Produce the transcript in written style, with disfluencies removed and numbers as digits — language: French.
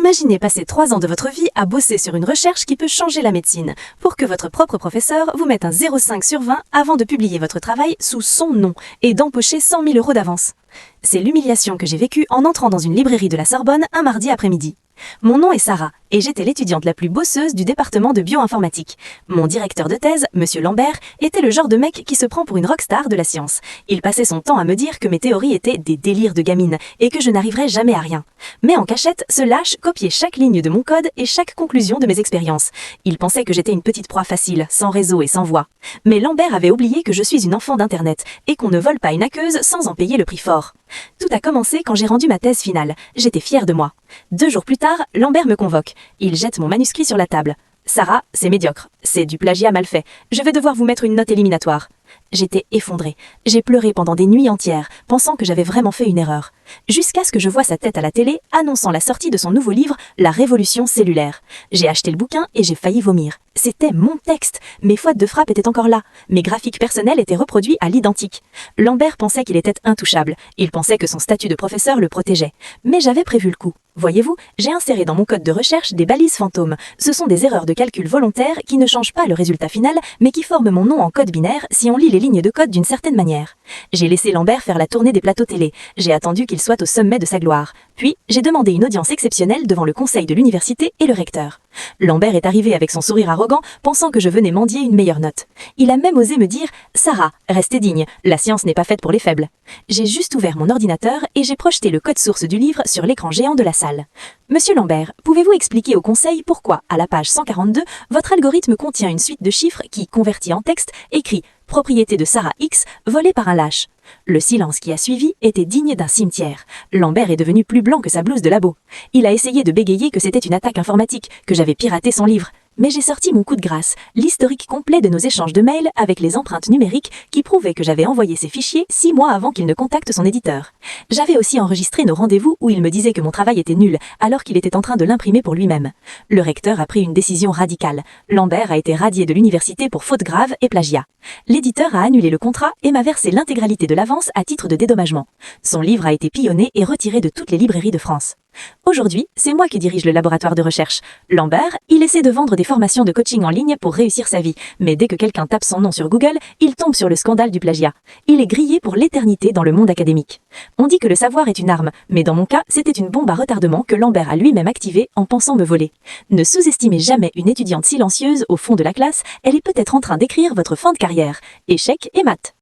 Imaginez passer 3 ans de votre vie à bosser sur une recherche qui peut changer la médecine, pour que votre propre professeur vous mette un 0,5 sur 20 avant de publier votre travail sous son nom et d'empocher 100 000 € d'avance. C'est l'humiliation que j'ai vécue en entrant dans une librairie de la Sorbonne un mardi après-midi. Mon nom est Sarah, et j'étais l'étudiante la plus bosseuse du département de bioinformatique. Mon directeur de thèse, Monsieur Lambert, était le genre de mec qui se prend pour une rockstar de la science. Il passait son temps à me dire que mes théories étaient des délires de gamine, et que je n'arriverais jamais à rien. Mais en cachette, ce lâche copiait chaque ligne de mon code et chaque conclusion de mes expériences. Il pensait que j'étais une petite proie facile, sans réseau et sans voix. Mais Lambert avait oublié que je suis une enfant d'Internet, et qu'on ne vole pas une aqueuse sans en payer le prix fort. Tout a commencé quand j'ai rendu ma thèse finale. J'étais fière de moi. 2 jours plus tard, Lambert me convoque. Il jette mon manuscrit sur la table. « Sarah, c'est médiocre. C'est du plagiat mal fait. Je vais devoir vous mettre une note éliminatoire. » J'étais effondrée. J'ai pleuré pendant des nuits entières, pensant que j'avais vraiment fait une erreur. Jusqu'à ce que je voie sa tête à la télé, annonçant la sortie de son nouveau livre, La Révolution cellulaire. J'ai acheté le bouquin et j'ai failli vomir. C'était mon texte. Mes fautes de frappe étaient encore là. Mes graphiques personnels étaient reproduits à l'identique. Lambert pensait qu'il était intouchable. Il pensait que son statut de professeur le protégeait. Mais j'avais prévu le coup. Voyez-vous, j'ai inséré dans mon code de recherche des balises fantômes. Ce sont des erreurs de calcul volontaires qui ne changent pas le résultat final, mais qui forment mon nom en code binaire si on lit les lignes de code d'une certaine manière. J'ai laissé Lambert faire la tournée des plateaux télé. J'ai attendu qu'il soit au sommet de sa gloire. Puis, j'ai demandé une audience exceptionnelle devant le conseil de l'université et le recteur. Lambert est arrivé avec son sourire arrogant, pensant que je venais mendier une meilleure note. Il a même osé me dire « Sarah, restez digne, la science n'est pas faite pour les faibles ». J'ai juste ouvert mon ordinateur et j'ai projeté le code source du livre sur l'écran géant de la salle. « Monsieur Lambert, pouvez-vous expliquer au conseil pourquoi, à la page 142, votre algorithme contient une suite de chiffres qui, convertis en texte, écrit « Propriété de Sarah X, volée par un lâche ». Le silence qui a suivi était digne d'un cimetière. Lambert est devenu plus blanc que sa blouse de labo. Il a essayé de bégayer que c'était une attaque informatique, que j'avais piraté son livre. Mais j'ai sorti mon coup de grâce, l'historique complet de nos échanges de mails avec les empreintes numériques qui prouvaient que j'avais envoyé ces fichiers 6 mois avant qu'il ne contacte son éditeur. J'avais aussi enregistré nos rendez-vous où il me disait que mon travail était nul, alors qu'il était en train de l'imprimer pour lui-même. Le recteur a pris une décision radicale. Lambert a été radié de l'université pour faute grave et plagiat. L'éditeur a annulé le contrat et m'a versé l'intégralité de l'avance à titre de dédommagement. Son livre a été pillonné et retiré de toutes les librairies de France. Aujourd'hui, c'est moi qui dirige le laboratoire de recherche. Lambert, il essaie de vendre des formations de coaching en ligne pour réussir sa vie, mais dès que quelqu'un tape son nom sur Google, il tombe sur le scandale du plagiat. Il est grillé pour l'éternité dans le monde académique. On dit que le savoir est une arme, mais dans mon cas, c'était une bombe à retardement que Lambert a lui-même activée en pensant me voler. Ne sous-estimez jamais une étudiante silencieuse au fond de la classe, elle est peut-être en train d'écrire votre fin de carrière. Échec et maths.